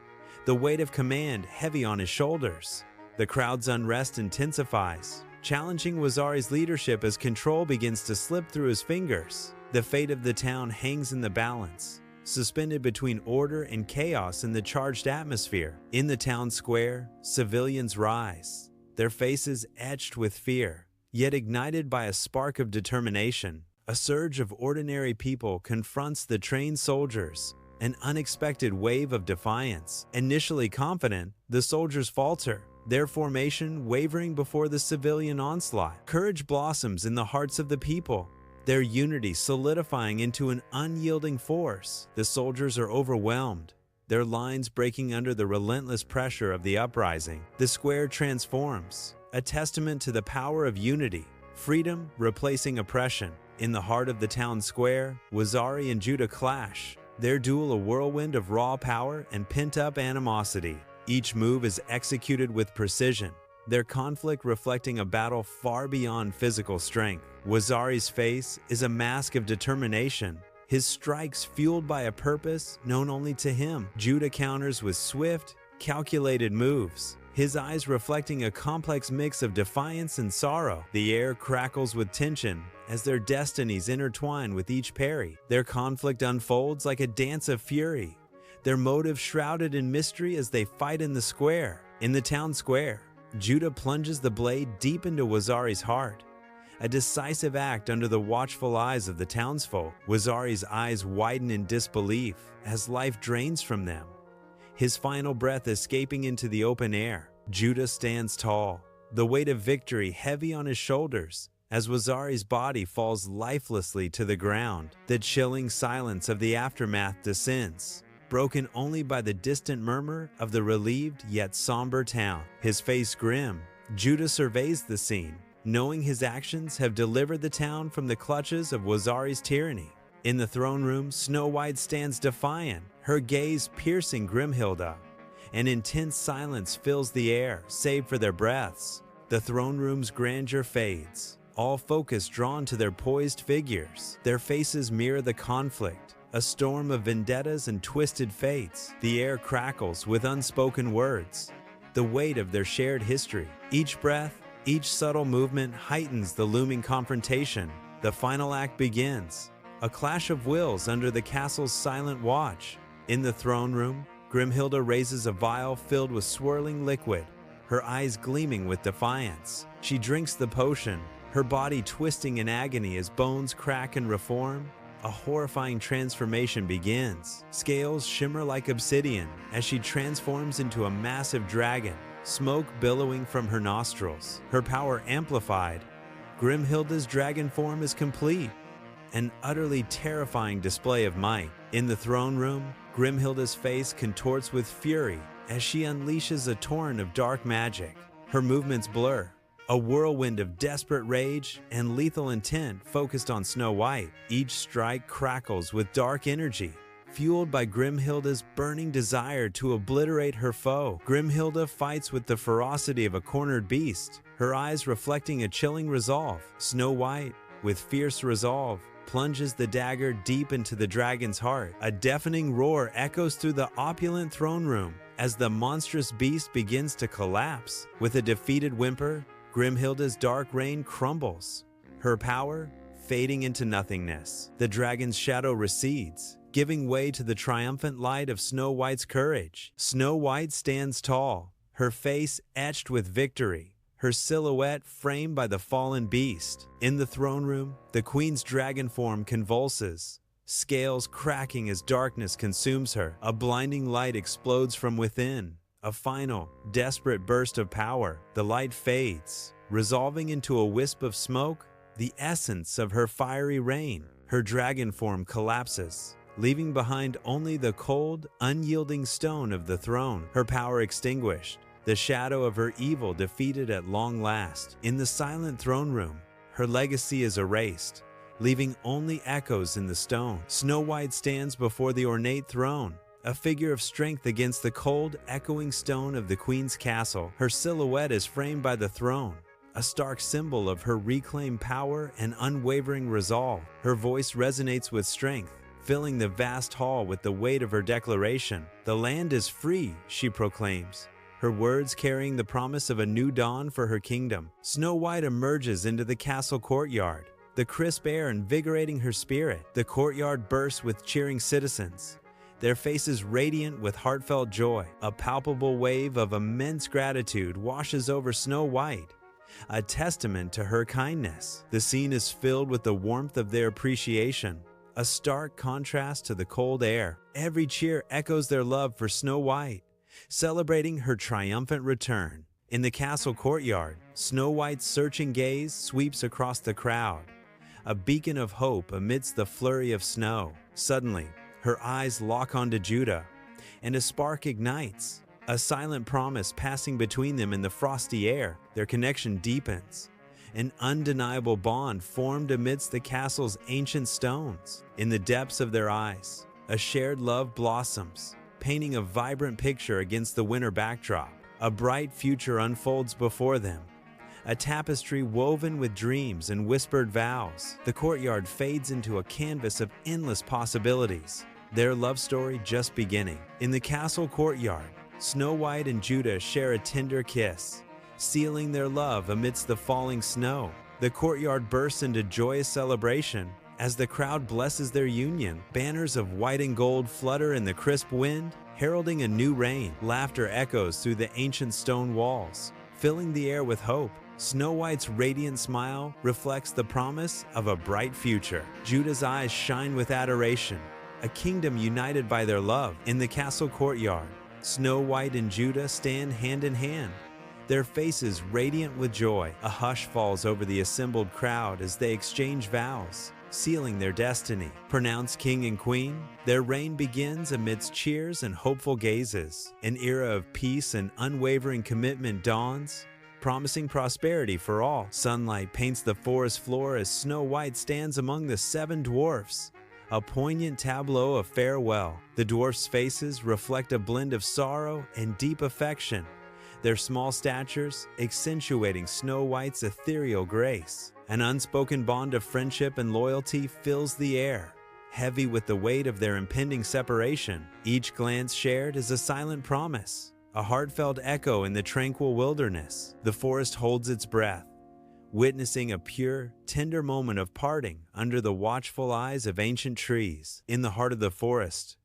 the weight of command heavy on his shoulders. The crowd's unrest intensifies, challenging Wazari's leadership as control begins to slip through his fingers. The fate of the town hangs in the balance, suspended between order and chaos in the charged atmosphere. In the town square, civilians rise, their faces etched with fear, yet ignited by a spark of determination. A surge of ordinary people confronts the trained soldiers, an unexpected wave of defiance. Initially confident, the soldiers falter, their formation wavering before the civilian onslaught. Courage blossoms in the hearts of the people, their unity solidifying into an unyielding force. The soldiers are overwhelmed, their lines breaking under the relentless pressure of the uprising. The square transforms, a testament to the power of unity, freedom replacing oppression. In the heart of the town square, Wazari and Judah clash, their duel a whirlwind of raw power and pent-up animosity. Each move is executed with precision, their conflict reflecting a battle far beyond physical strength. Wazari's face is a mask of determination, his strikes fueled by a purpose known only to him. Judah counters with swift, calculated moves, his eyes reflecting a complex mix of defiance and sorrow. The air crackles with tension as their destinies intertwine with each parry. Their conflict unfolds like a dance of fury, their motive shrouded in mystery as they fight in the square. In the town square, Judah plunges the blade deep into Wazari's heart, a decisive act under the watchful eyes of the townsfolk. Wazari's eyes widen in disbelief as life drains from them, his final breath escaping into the open air. Judah stands tall, the weight of victory heavy on his shoulders, as Wazari's body falls lifelessly to the ground. The chilling silence of the aftermath descends, broken only by the distant murmur of the relieved yet somber town. His face grim, Judah surveys the scene, knowing his actions have delivered the town from the clutches of Wazari's tyranny. In the throne room, Snow White stands defiant, her gaze piercing Grimhilda. An intense silence fills the air, save for their breaths. The throne room's grandeur fades, all focus drawn to their poised figures. Their faces mirror the conflict, a storm of vendettas and twisted fates. The air crackles with unspoken words, the weight of their shared history. Each breath, each subtle movement heightens the looming confrontation. The final act begins, a clash of wills under the castle's silent watch. In the throne room, Grimhilda raises a vial filled with swirling liquid, her eyes gleaming with defiance. She drinks the potion, her body twisting in agony as bones crack and reform. A horrifying transformation begins. Scales shimmer like obsidian as she transforms into a massive dragon, smoke billowing from her nostrils. Her power amplified, Grimhilda's dragon form is complete, an utterly terrifying display of might. In the throne room, Grimhilda's face contorts with fury as she unleashes a torrent of dark magic. Her movements blur, a whirlwind of desperate rage and lethal intent focused on Snow White. Each strike crackles with dark energy, fueled by Grimhilda's burning desire to obliterate her foe. Grimhilda fights with the ferocity of a cornered beast, her eyes reflecting a chilling resolve. Snow White, with fierce resolve, plunges the dagger deep into the dragon's heart. A deafening roar echoes through the opulent throne room as the monstrous beast begins to collapse. With a defeated whimper, Grimhilda's dark reign crumbles, her power fading into nothingness. The dragon's shadow recedes, giving way to the triumphant light of Snow White's courage. Snow White stands tall, her face etched with victory, her silhouette framed by the fallen beast. In the throne room, the queen's dragon form convulses, scales cracking as darkness consumes her. A blinding light explodes from within, a final, desperate burst of power. The light fades, resolving into a wisp of smoke, the essence of her fiery reign. Her dragon form collapses, leaving behind only the cold, unyielding stone of the throne. Her power extinguished, the shadow of her evil defeated at long last. In the silent throne room, her legacy is erased, leaving only echoes in the stone. Snow White stands before the ornate throne, a figure of strength against the cold, echoing stone of the queen's castle. Her silhouette is framed by the throne, a stark symbol of her reclaimed power and unwavering resolve. Her voice resonates with strength, filling the vast hall with the weight of her declaration. "The land is free," she proclaims, her words carrying the promise of a new dawn for her kingdom. Snow White emerges into the castle courtyard, the crisp air invigorating her spirit. The courtyard bursts with cheering citizens, their faces radiant with heartfelt joy. A palpable wave of immense gratitude washes over Snow White, a testament to her kindness. The scene is filled with the warmth of their appreciation, a stark contrast to the cold air. Every cheer echoes their love for Snow White, celebrating her triumphant return. In the castle courtyard, Snow White's searching gaze sweeps across the crowd, a beacon of hope amidst the flurry of snow. Suddenly, her eyes lock onto Judah, and a spark ignites, a silent promise passing between them in the frosty air. Their connection deepens, an undeniable bond formed amidst the castle's ancient stones. In the depths of their eyes, a shared love blossoms, painting a vibrant picture against the winter backdrop. A bright future unfolds before them, a tapestry woven with dreams and whispered vows. The courtyard fades into a canvas of endless possibilities, their love story just beginning. In the castle courtyard, Snow White and Judah share a tender kiss, sealing their love amidst the falling snow. The courtyard bursts into joyous celebration as the crowd blesses their union. Banners of white and gold flutter in the crisp wind, heralding a new reign. Laughter echoes through the ancient stone walls, filling the air with hope. Snow White's radiant smile reflects the promise of a bright future. Judah's eyes shine with adoration, a kingdom united by their love. In the castle courtyard, Snow White and Judah stand hand in hand, their faces radiant with joy. A hush falls over the assembled crowd as they exchange vows, sealing their destiny. Pronounced king and queen, their reign begins amidst cheers and hopeful gazes. An era of peace and unwavering commitment dawns, promising prosperity for all. Sunlight paints the forest floor as Snow White stands among the 7 dwarfs, a poignant tableau of farewell. The dwarfs' faces reflect a blend of sorrow and deep affection, their small statures accentuating Snow White's ethereal grace. An unspoken bond of friendship and loyalty fills the air, heavy with the weight of their impending separation. Each glance shared is a silent promise, a heartfelt echo in the tranquil wilderness. The forest holds its breath, witnessing a pure, tender moment of parting under the watchful eyes of ancient trees. In the heart of the forest,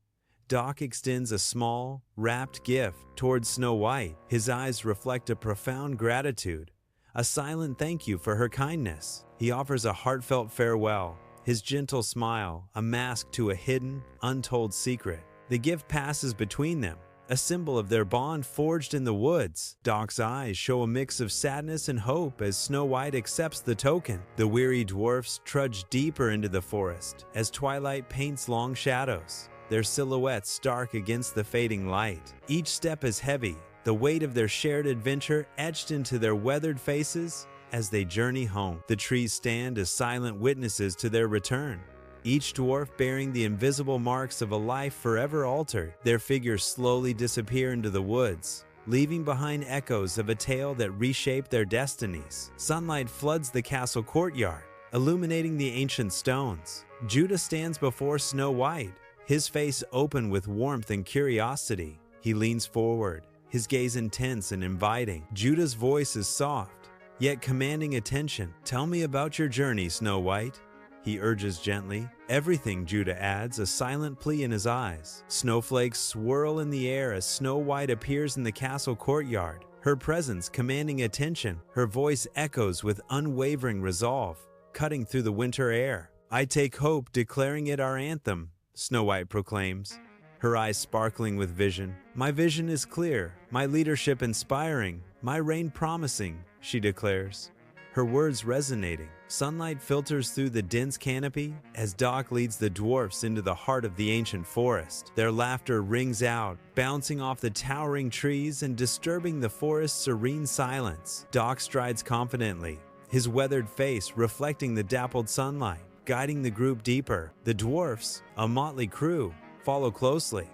Doc extends a small, wrapped gift towards Snow White. His eyes reflect a profound gratitude, a silent thank you for her kindness. He offers a heartfelt farewell, his gentle smile a mask to a hidden, untold secret. The gift passes between them, a symbol of their bond forged in the woods. Doc's eyes show a mix of sadness and hope as Snow White accepts the token. The weary dwarfs trudge deeper into the forest as twilight paints long shadows, their silhouettes stark against the fading light. Each step is heavy, the weight of their shared adventure etched into their weathered faces as they journey home. The trees stand as silent witnesses to their return, each dwarf bearing the invisible marks of a life forever altered. Their figures slowly disappear into the woods, leaving behind echoes of a tale that reshaped their destinies. Sunlight floods the castle courtyard, illuminating the ancient stones. Judah stands before Snow White, his face open with warmth and curiosity. He leans forward, his gaze intense and inviting. Judah's voice is soft, yet commanding attention. "Tell me about your journey, Snow White," he urges gently. "Everything," Judah adds, a silent plea in his eyes. Snowflakes swirl in the air as Snow White appears in the castle courtyard, her presence commanding attention. Her voice echoes with unwavering resolve, cutting through the winter air. "I take hope, declaring it our anthem," Snow White proclaims, her eyes sparkling with vision. "My vision is clear, my leadership inspiring, my reign promising," she declares, her words resonating. Sunlight filters through the dense canopy as Doc leads the dwarfs into the heart of the ancient forest. Their laughter rings out, bouncing off the towering trees and disturbing the forest's serene silence. Doc strides confidently, his weathered face reflecting the dappled sunlight, guiding the group deeper. The dwarfs, a motley crew, follow closely,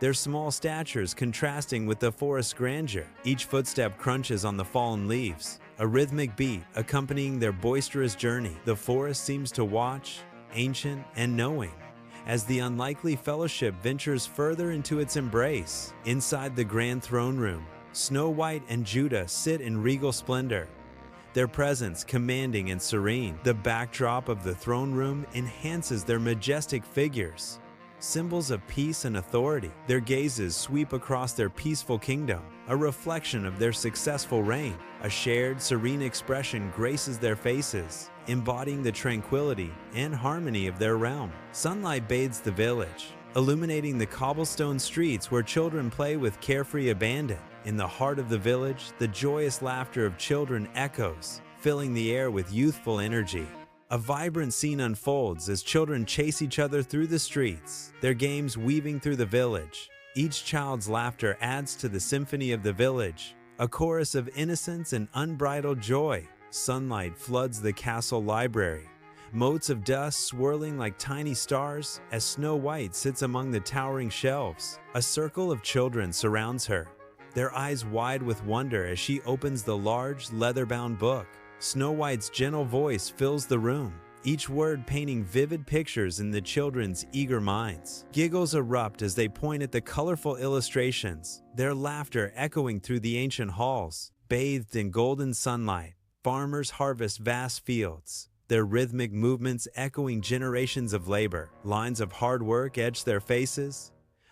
their small statures contrasting with the forest's grandeur. Each footstep crunches on the fallen leaves, a rhythmic beat accompanying their boisterous journey. The forest seems to watch, ancient and knowing, as the unlikely fellowship ventures further into its embrace. Inside the grand throne room, Snow White and Judah sit in regal splendor, their presence commanding and serene. The backdrop of the throne room enhances their majestic figures, symbols of peace and authority. Their gazes sweep across their peaceful kingdom, a reflection of their successful reign. A shared, serene expression graces their faces, embodying the tranquility and harmony of their realm. Sunlight bathes the village, illuminating the cobblestone streets where children play with carefree abandon. In the heart of the village, the joyous laughter of children echoes, filling the air with youthful energy. A vibrant scene unfolds as children chase each other through the streets, their games weaving through the village. Each child's laughter adds to the symphony of the village, a chorus of innocence and unbridled joy. Sunlight floods the castle library, motes of dust swirling like tiny stars as Snow White sits among the towering shelves. A circle of children surrounds her, their eyes wide with wonder as she opens the large, leather-bound book. Snow White's gentle voice fills the room, each word painting vivid pictures in the children's eager minds. Giggles erupt as they point at the colorful illustrations, their laughter echoing through the ancient halls. Bathed in golden sunlight, farmers harvest vast fields, their rhythmic movements echoing generations of labor. Lines of hard work etch their faces,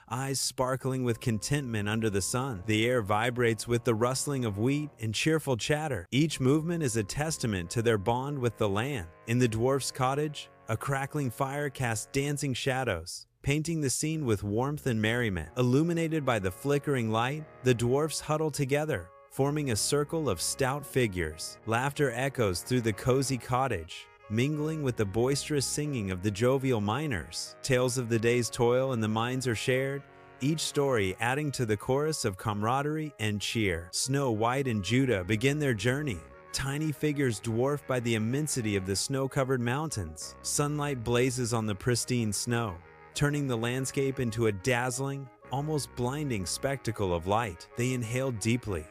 eyes sparkling with contentment under the sun. The air vibrates with the rustling of wheat and cheerful chatter. Each movement is a testament to their bond with the land. In the dwarf's cottage, a crackling fire casts dancing shadows, painting the scene with warmth and merriment. Illuminated by the flickering light, the dwarfs huddle together, forming a circle of stout figures. Laughter echoes through the cozy cottage, mingling with the boisterous singing of the jovial miners. Tales of the day's toil in the mines are shared, each story adding to the chorus of camaraderie and cheer. Snow White and Judah begin their journey, tiny figures dwarfed by the immensity of the snow-covered mountains. Sunlight blazes on the pristine snow, turning the landscape into a dazzling, almost blinding spectacle of light. They inhale deeply,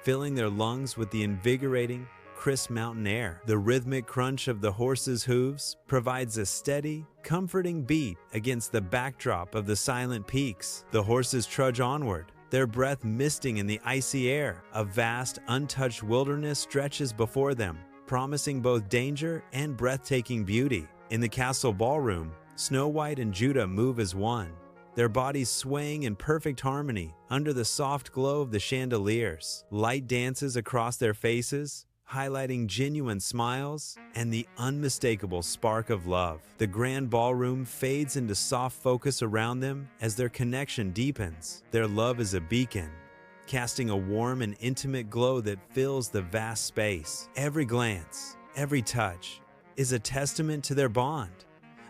filling their lungs with the invigorating, crisp mountain air. The rhythmic crunch of the horses' hooves provides a steady, comforting beat against the backdrop of the silent peaks. The horses trudge onward, their breath misting in the icy air. A vast, untouched wilderness stretches before them, promising both danger and breathtaking beauty. In the castle ballroom, Snow White and Judah move as one, their bodies swaying in perfect harmony under the soft glow of the chandeliers. Light dances across their faces, highlighting genuine smiles and the unmistakable spark of love. The grand ballroom fades into soft focus around them as their connection deepens. Their love is a beacon, casting a warm and intimate glow that fills the vast space. Every glance, every touch, is a testament to their bond,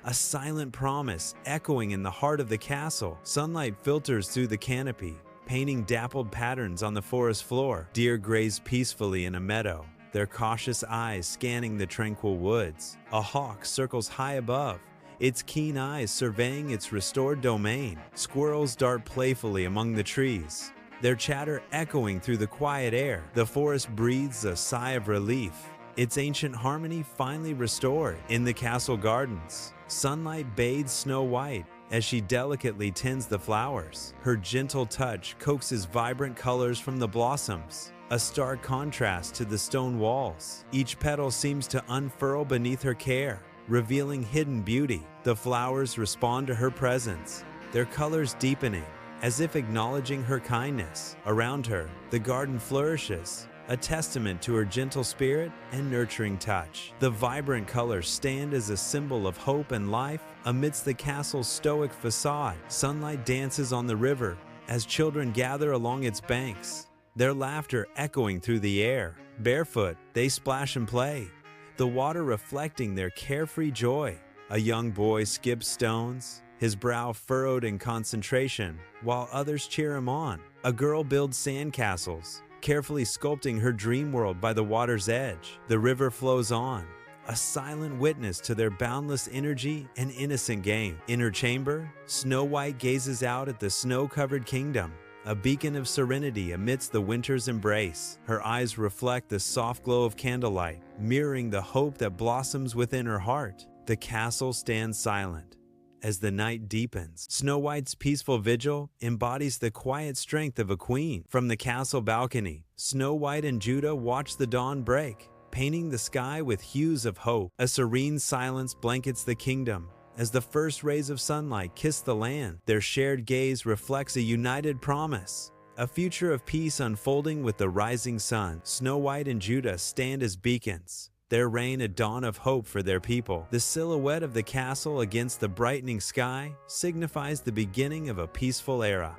a silent promise echoing in the heart of the castle. Sunlight filters through the canopy, painting dappled patterns on the forest floor. Deer graze peacefully in a meadow, their cautious eyes scanning the tranquil woods. A hawk circles high above, its keen eyes surveying its restored domain. Squirrels dart playfully among the trees, their chatter echoing through the quiet air. The forest breathes a sigh of relief, its ancient harmony finally restored. In the castle gardens, sunlight bathes Snow White as she delicately tends the flowers. Her gentle touch coaxes vibrant colors from the blossoms, a stark contrast to the stone walls. Each petal seems to unfurl beneath her care, revealing hidden beauty. The flowers respond to her presence, their colors deepening, as if acknowledging her kindness. Around her, the garden flourishes, a testament to her gentle spirit and nurturing touch. The vibrant colors stand as a symbol of hope and life amidst the castle's stoic facade. Sunlight dances on the river as children gather along its banks, their laughter echoing through the air. Barefoot, they splash and play, the water reflecting their carefree joy. A young boy skips stones, his brow furrowed in concentration, while others cheer him on. A girl builds sandcastles, carefully sculpting her dream world by the water's edge. The river flows on, a silent witness to their boundless energy and innocent game. In her chamber, Snow White gazes out at the snow-covered kingdom, a beacon of serenity amidst the winter's embrace. Her eyes reflect the soft glow of candlelight, mirroring the hope that blossoms within her heart. The castle stands silent, as the night deepens. Snow White's peaceful vigil embodies the quiet strength of a queen. From the castle balcony, Snow White and Judah watch the dawn break, painting the sky with hues of hope. A serene silence blankets the kingdom as the first rays of sunlight kiss the land. Their shared gaze reflects a united promise, a future of peace unfolding with the rising sun. Snow White and Judah stand as beacons, their reign a dawn of hope for their people. The silhouette of the castle against the brightening sky signifies the beginning of a peaceful era.